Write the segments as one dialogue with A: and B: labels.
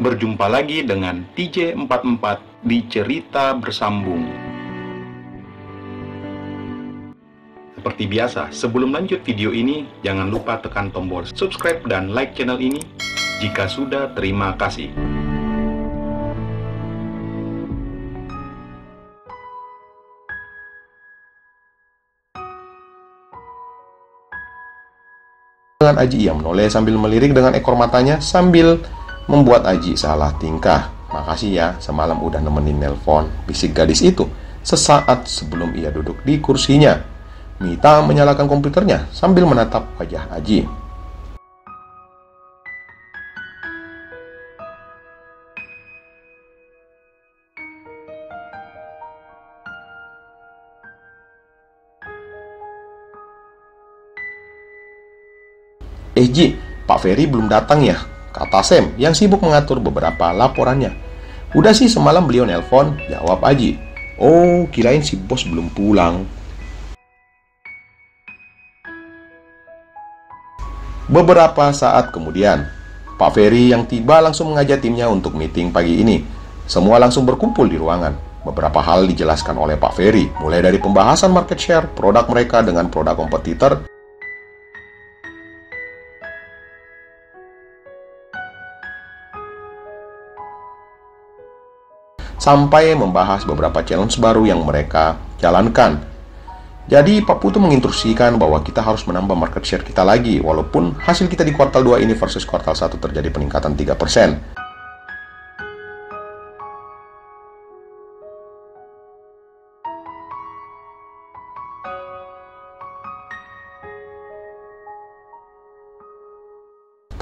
A: Berjumpa lagi dengan TJ44 di Cerita Bersambung. Seperti biasa, sebelum lanjut video ini, jangan lupa tekan tombol subscribe dan like channel ini. Jika sudah, terima kasih.
B: Dengan Aji, ia menoleh sambil melirik dengan ekor matanya sambil membuat Aji salah tingkah. "Makasih ya, semalam udah nemenin nelpon," bisik gadis itu sesaat sebelum ia duduk di kursinya. Mita menyalakan komputernya sambil menatap wajah Aji. Ji, Pak Ferry belum datang ya?" kata Sam yang sibuk mengatur beberapa laporannya. "Udah sih, semalam beliau nelpon," jawab Aji. "Oh, kirain si bos belum pulang." Beberapa saat kemudian, Pak Ferry yang tiba langsung mengajak timnya untuk meeting pagi ini. Semua langsung berkumpul di ruangan. Beberapa hal dijelaskan oleh Pak Ferry, mulai dari pembahasan market share, produk mereka dengan produk kompetitor, sampai membahas beberapa challenge baru yang mereka jalankan. Jadi Pak Putu menginstruksikan bahwa kita harus menambah market share kita lagi, walaupun hasil kita di kuartal 2 ini versus kuartal 1 terjadi peningkatan 3%.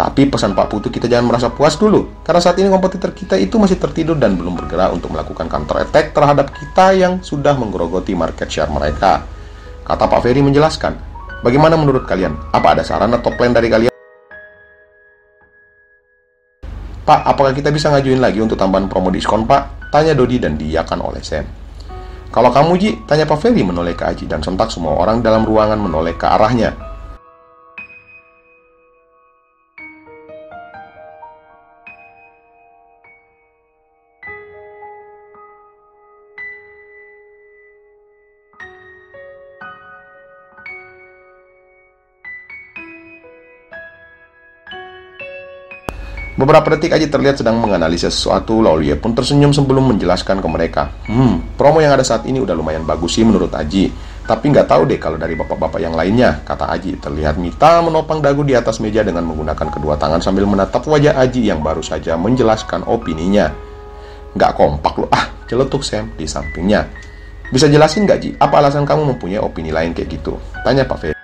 B: Tapi pesan Pak Putu, kita jangan merasa puas dulu, karena saat ini kompetitor kita itu masih tertidur dan belum bergerak untuk melakukan counter attack terhadap kita yang sudah menggerogoti market share mereka, kata Pak Ferry menjelaskan. "Bagaimana menurut kalian? Apa ada saran atau plan dari kalian?" "Pak, apakah kita bisa ngajuin lagi untuk tambahan promo diskon, Pak?" tanya Dodi dan diiyakan oleh Sam. "Kalau kamu, Ji?" tanya Pak Ferry menoleh ke Aji, dan sontak semua orang dalam ruangan menoleh ke arahnya. Beberapa detik Aji terlihat sedang menganalisis sesuatu, lalu ia pun tersenyum sebelum menjelaskan ke mereka. Promo yang ada saat ini udah lumayan bagus sih menurut Aji. Tapi nggak tahu deh kalau dari bapak-bapak yang lainnya," kata Aji. Terlihat Mita menopang dagu di atas meja dengan menggunakan kedua tangan sambil menatap wajah Aji yang baru saja menjelaskan opininya. "Nggak kompak loh," celetuk Sam di sampingnya. "Bisa jelasin nggak, Ji? Apa alasan kamu mempunyai opini lain kayak gitu?" tanya Pak Ferry.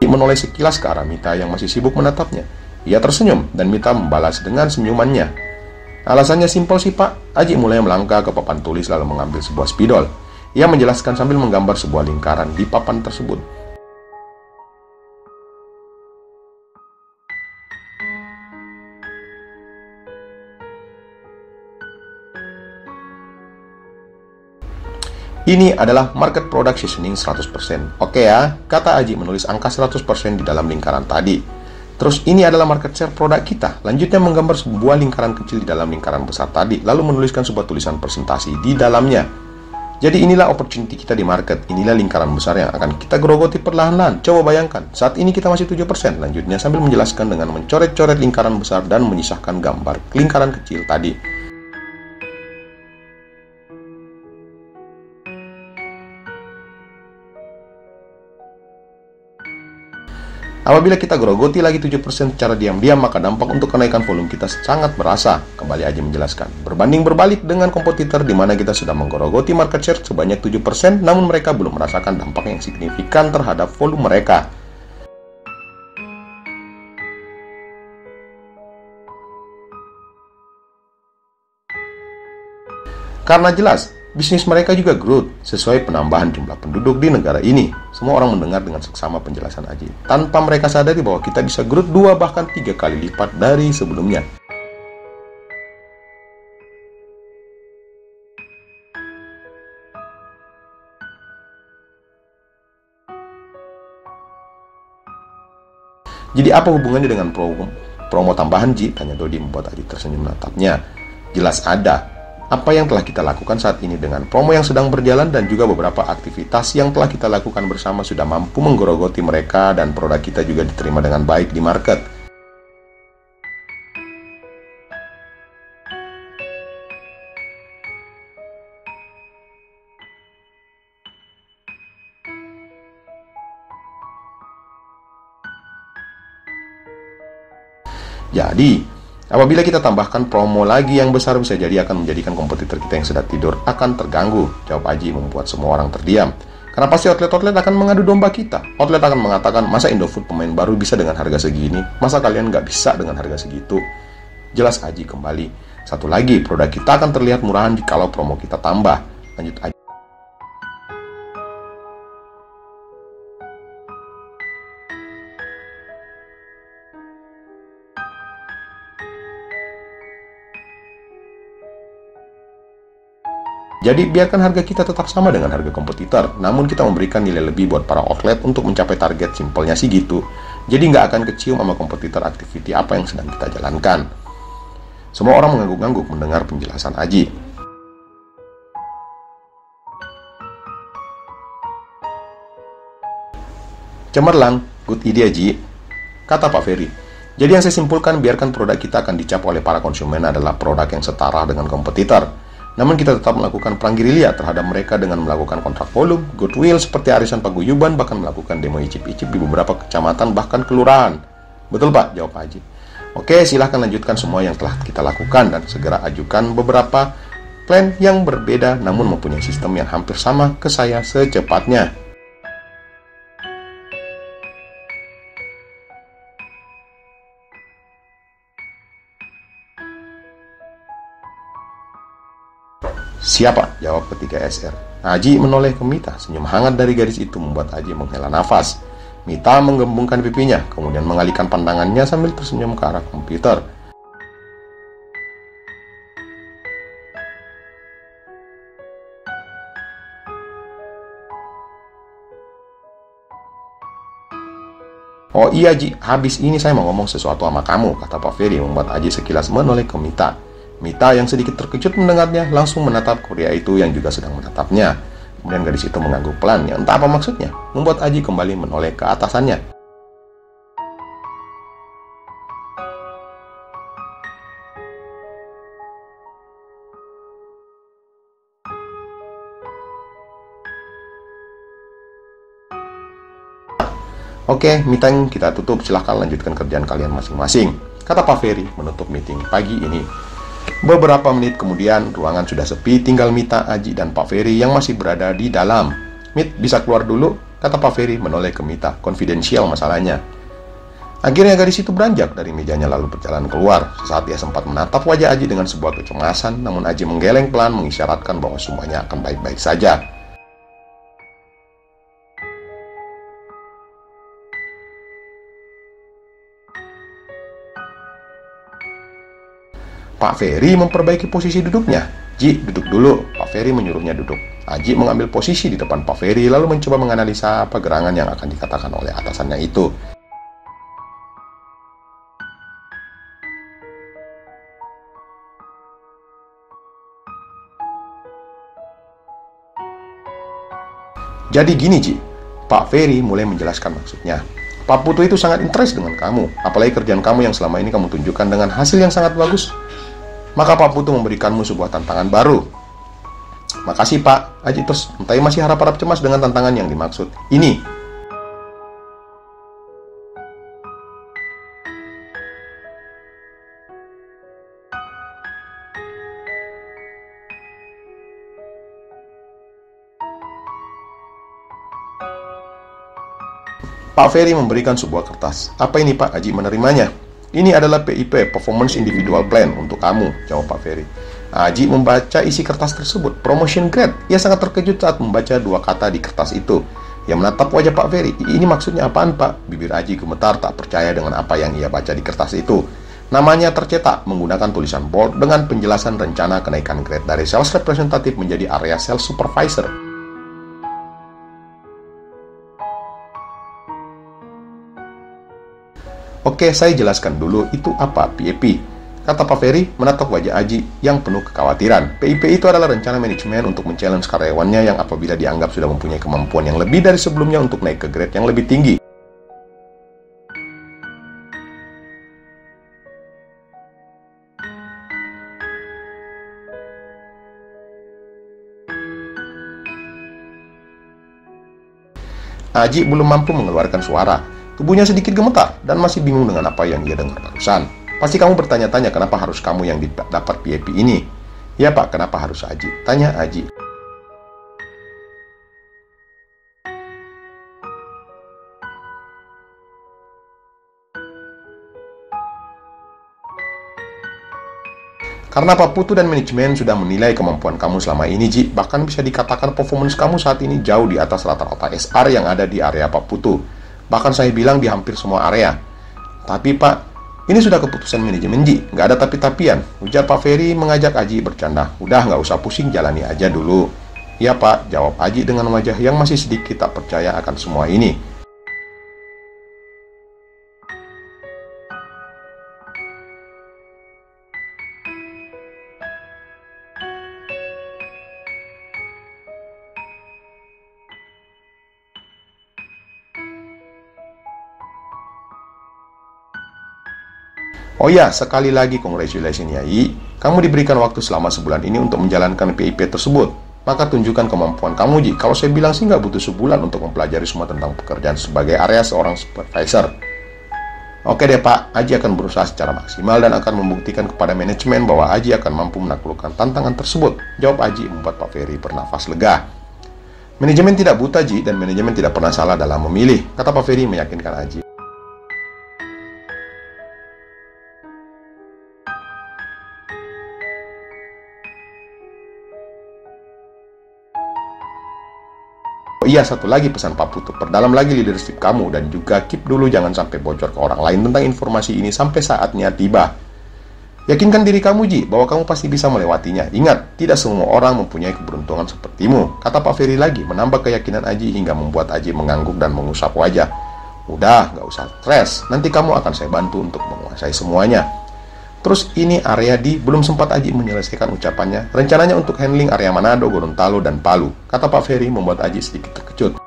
B: Menoleh sekilas ke arah Mita yang masih sibuk menatapnya. Ia tersenyum dan Mita membalas dengan senyumannya. "Alasannya simpel sih, Pak." Aji mulai melangkah ke papan tulis lalu mengambil sebuah spidol. Ia menjelaskan sambil menggambar sebuah lingkaran di papan tersebut. "Ini adalah market product seasoning 100%. Oke ya," kata Aji menulis angka 100% di dalam lingkaran tadi. "Terus ini adalah market share produk kita." Lanjutnya menggambar sebuah lingkaran kecil di dalam lingkaran besar tadi, lalu menuliskan sebuah tulisan presentasi di dalamnya. "Jadi inilah opportunity kita di market. Inilah lingkaran besar yang akan kita gerogoti perlahan-lahan. Coba bayangkan, saat ini kita masih 7%. Lanjutnya sambil menjelaskan dengan mencoret-coret lingkaran besar dan menyisahkan gambar lingkaran kecil tadi. "Apabila kita grogoti lagi 7% secara diam-diam, maka dampak untuk kenaikan volume kita sangat berasa," kembali Aji menjelaskan. "Berbanding berbalik dengan kompetitor di mana kita sudah menggerogoti market share sebanyak 7%, namun mereka belum merasakan dampak yang signifikan terhadap volume mereka." Karena jelas, bisnis mereka juga growth sesuai penambahan jumlah penduduk di negara ini. Semua orang mendengar dengan seksama penjelasan Aji, tanpa mereka sadari bahwa kita bisa growth 2 bahkan 3 kali lipat dari sebelumnya. Jadi apa hubungannya dengan promo tambahan, Ji? Tanya Dodi membuat Aji tersenyum menatapnya. Jelas ada. Apa yang telah kita lakukan saat ini dengan promo yang sedang berjalan dan juga beberapa aktivitas yang telah kita lakukan bersama sudah mampu menggerogoti mereka dan produk kita juga diterima dengan baik di market. Jadi, apabila kita tambahkan promo lagi yang besar, bisa jadi akan menjadikan kompetitor kita yang sedang tidur akan terganggu, jawab Aji membuat semua orang terdiam. Karena pasti outlet-outlet akan mengadu domba kita. Outlet akan mengatakan, masa Indofood pemain baru bisa dengan harga segini? Masa kalian nggak bisa dengan harga segitu? Jelas Aji kembali. Satu lagi, produk kita akan terlihat murahan jikalau promo kita tambah. Lanjut Aji. Jadi biarkan harga kita tetap sama dengan harga kompetitor, namun kita memberikan nilai lebih buat para outlet untuk mencapai target, simpelnya sih gitu. Jadi nggak akan kecium sama kompetitor aktiviti apa yang sedang kita jalankan. Semua orang mengangguk-angguk mendengar penjelasan Aji. Cemerlang, good idea Ji, kata Pak Ferry. Jadi yang saya simpulkan, biarkan produk kita akan dicap oleh para konsumen adalah produk yang setara dengan kompetitor. Namun kita tetap melakukan perang gerilya terhadap mereka dengan melakukan kontrak volume, goodwill seperti arisan paguyuban, bahkan melakukan demo icip-icip di beberapa kecamatan bahkan kelurahan. Betul Pak? Jawab Aji. Oke, silahkan lanjutkan semua yang telah kita lakukan dan segera ajukan beberapa plan yang berbeda namun mempunyai sistem yang hampir sama ke saya secepatnya. Siapa? Jawab ketiga SR. Aji menoleh ke Mita. Senyum hangat dari gadis itu membuat Aji menghela nafas. Mita menggembungkan pipinya, kemudian mengalihkan pandangannya sambil tersenyum ke arah komputer. Oh iya Ji, habis ini saya mau ngomong sesuatu sama kamu, kata Pak Ferry membuat Aji sekilas menoleh ke Mita. Mita yang sedikit terkejut mendengarnya langsung menatap pria itu yang juga sedang menatapnya. Kemudian gadis itu mengangguk pelan, yang entah apa maksudnya, membuat Aji kembali menoleh ke atasannya. Oke, meeting kita tutup, silahkan lanjutkan kerjaan kalian masing-masing, kata Pak Ferry menutup meeting pagi ini. Beberapa menit kemudian, ruangan sudah sepi, tinggal Mita, Aji, dan Pak Ferry yang masih berada di dalam. Mit, bisa keluar dulu, kata Pak Ferry menoleh ke Mita, konfidensial masalahnya. Akhirnya gadis itu beranjak dari mejanya lalu berjalan keluar. Sesaat dia sempat menatap wajah Aji dengan sebuah kecemasan, namun Aji menggeleng pelan mengisyaratkan bahwa semuanya akan baik-baik saja. Pak Ferry memperbaiki posisi duduknya. Ji, duduk dulu. Pak Ferry menyuruhnya duduk. Aji mengambil posisi di depan Pak Ferry lalu mencoba menganalisa apa gerangan yang akan dikatakan oleh atasannya itu. Jadi gini Ji, Pak Ferry mulai menjelaskan maksudnya. Pak Putu itu sangat interest dengan kamu, apalagi kerjaan kamu yang selama ini kamu tunjukkan dengan hasil yang sangat bagus. Maka Pak Putu memberikanmu sebuah tantangan baru. Makasih Pak, Aji terus mentai masih harap-harap cemas dengan tantangan yang dimaksud. Ini. Pak Ferry memberikan sebuah kertas. Apa ini Pak? Aji menerimanya. Ini adalah PIP, Performance Individual Plan, untuk kamu, jawab Pak Ferry. Aji membaca isi kertas tersebut, promotion grade. Ia sangat terkejut saat membaca dua kata di kertas itu. Ia menatap wajah Pak Ferry. Ini maksudnya apaan Pak? Bibir Aji gemetar tak percaya dengan apa yang ia baca di kertas itu. Namanya tercetak menggunakan tulisan bold dengan penjelasan rencana kenaikan grade dari sales representative menjadi area sales supervisor. Oke, saya jelaskan dulu itu apa PAP. Kata Pak Ferry menatap wajah Aji yang penuh kekhawatiran. PIP itu adalah rencana manajemen untuk men-challenge karyawannya yang apabila dianggap sudah mempunyai kemampuan yang lebih dari sebelumnya untuk naik ke grade yang lebih tinggi. Aji belum mampu mengeluarkan suara. Tubuhnya sedikit gemetar dan masih bingung dengan apa yang ia dengar barusan. Pasti kamu bertanya-tanya kenapa harus kamu yang dapat PAP ini. Ya Pak, kenapa harus Aji? Tanya Aji. Karena Pak Putu dan manajemen sudah menilai kemampuan kamu selama ini, Ji. Bahkan bisa dikatakan performance kamu saat ini jauh di atas rata-rata SR yang ada di area Pak Putu. Bahkan saya bilang di hampir semua area. Tapi Pak, ini sudah keputusan manajemen, Ji. Nggak ada tapi-tapian. Ujar Pak Ferry mengajak Aji bercanda. Udah, nggak usah pusing, jalani aja dulu. Ya Pak, jawab Aji dengan wajah yang masih sedikit tak percaya akan semua ini. Oh ya, sekali lagi congratulations ya I. Kamu diberikan waktu selama sebulan ini untuk menjalankan PIP tersebut. Maka tunjukkan kemampuan kamu, Ji. Kalau saya bilang sih nggak butuh sebulan untuk mempelajari semua tentang pekerjaan sebagai area seorang supervisor. Oke deh Pak, Aji akan berusaha secara maksimal dan akan membuktikan kepada manajemen bahwa Aji akan mampu menaklukkan tantangan tersebut. Jawab Aji membuat Pak Ferry bernafas lega. Manajemen tidak buta, Ji, dan manajemen tidak pernah salah dalam memilih, kata Pak Ferry meyakinkan Aji. Oh iya, satu lagi pesan Pak Putu, perdalam lagi leadership kamu dan juga keep dulu jangan sampai bocor ke orang lain tentang informasi ini sampai saatnya tiba. Yakinkan diri kamu, Ji, bahwa kamu pasti bisa melewatinya. Ingat, tidak semua orang mempunyai keberuntungan sepertimu, kata Pak Ferry lagi, menambah keyakinan Aji hingga membuat Aji mengangguk dan mengusap wajah. Udah, nggak usah stres, nanti kamu akan saya bantu untuk menguasai semuanya. Terus ini area belum sempat Aji menyelesaikan ucapannya. Rencananya untuk handling area Manado, Gorontalo, dan Palu, kata Pak Ferry membuat Aji sedikit terkejut.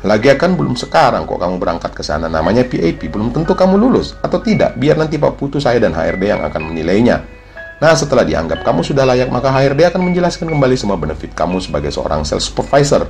B: Lagian belum sekarang kok kamu berangkat ke sana, namanya PAP, belum tentu kamu lulus atau tidak, biar nanti Pak Putu, saya, dan HRD yang akan menilainya. Nah, setelah dianggap kamu sudah layak, maka HRD akan menjelaskan kembali semua benefit kamu sebagai seorang sales supervisor.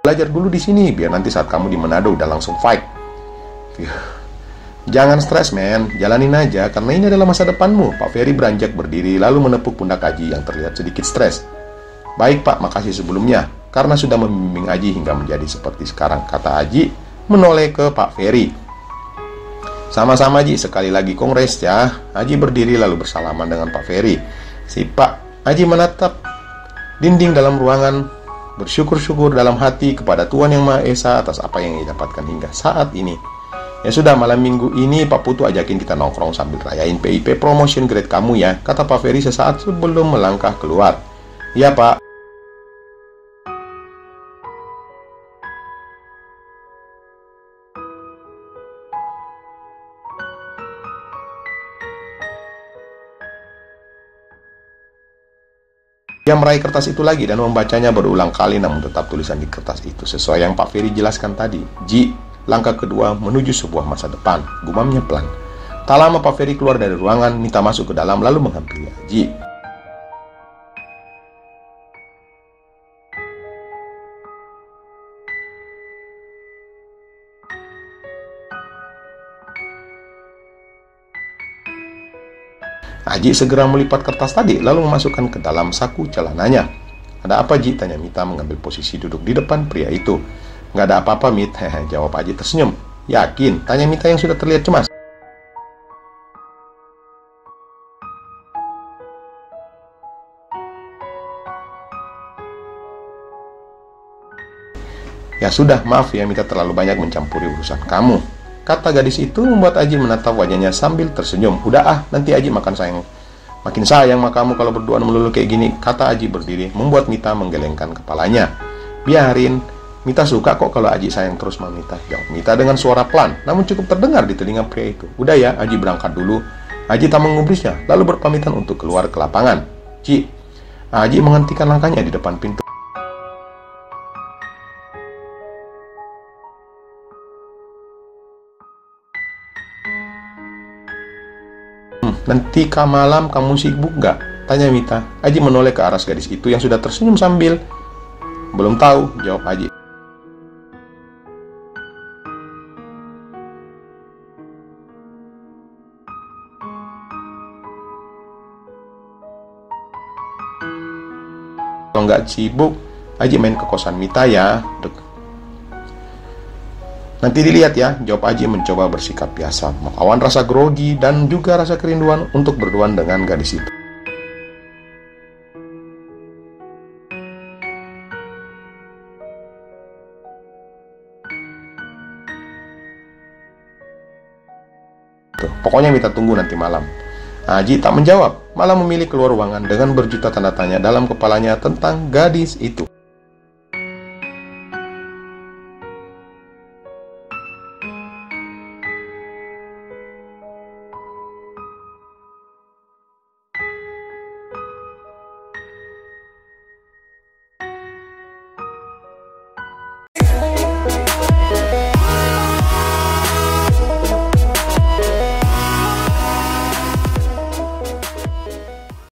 B: Belajar dulu di sini, biar nanti saat kamu di Manado udah langsung fight. Jangan stres, men. Jalanin aja, karena ini adalah masa depanmu. Pak Ferry beranjak berdiri, lalu menepuk pundak Aji yang terlihat sedikit stres. Baik Pak, makasih sebelumnya, karena sudah membimbing Aji hingga menjadi seperti sekarang, kata Aji, menoleh ke Pak Ferry. Sama-sama, Ji, sekali lagi kongres ya. Aji berdiri lalu bersalaman dengan Pak Ferry. Si Pak, Aji menatap dinding dalam ruangan, bersyukur-syukur dalam hati kepada Tuhan Yang Maha Esa atas apa yang ia dapatkan hingga saat ini. Ya sudah, malam minggu ini Pak Putu ajakin kita nongkrong sambil rayain PIP promotion grade kamu ya, kata Pak Ferry sesaat sebelum melangkah keluar. Ya Pak. Dia meraih kertas itu lagi dan membacanya berulang kali, namun tetap tulisan di kertas itu sesuai yang Pak Ferry jelaskan tadi. Ji, langkah kedua menuju sebuah masa depan, gumamnya pelan. Tak lama Pak Ferry keluar dari ruangan, minta masuk ke dalam lalu menghampiri Aji. Aji segera melipat kertas tadi, lalu memasukkan ke dalam saku celananya. Ada apa, Ji? Tanya Mita mengambil posisi duduk di depan pria itu. Nggak ada apa-apa, Mit, jawab Aji tersenyum. Yakin? Tanya Mita yang sudah terlihat cemas. Ya sudah, maaf ya Mita terlalu banyak mencampuri urusan kamu. Kata gadis itu membuat Aji menatap wajahnya sambil tersenyum. Udah ah, nanti Aji makin sayang sama kamu kalau berduaan melulu kayak gini, kata Aji berdiri, membuat Mita menggelengkan kepalanya. Biarin, Mita suka kok kalau Aji sayang terus sama Mita, jawab Mita dengan suara pelan, namun cukup terdengar di telinga pria itu. Udah ya, Aji berangkat dulu. Aji tak mengubrisnya, lalu berpamitan untuk keluar ke lapangan. Ci, Aji menghentikan langkahnya di depan pintu. Nanti malam kamu sibuk gak? Tanya Mita. Aji menoleh ke arah gadis itu yang sudah tersenyum sambil, belum tahu, jawab Aji. Kalau nggak sibuk, Aji main ke kosan Mita ya. Nanti dilihat ya, jawab Aji mencoba bersikap biasa, melawan rasa grogi dan juga rasa kerinduan untuk berduaan dengan gadis itu. Pokoknya Mita tunggu nanti malam. Aji tak menjawab, malah memilih keluar ruangan dengan berjuta tanda tanya dalam kepalanya tentang gadis itu.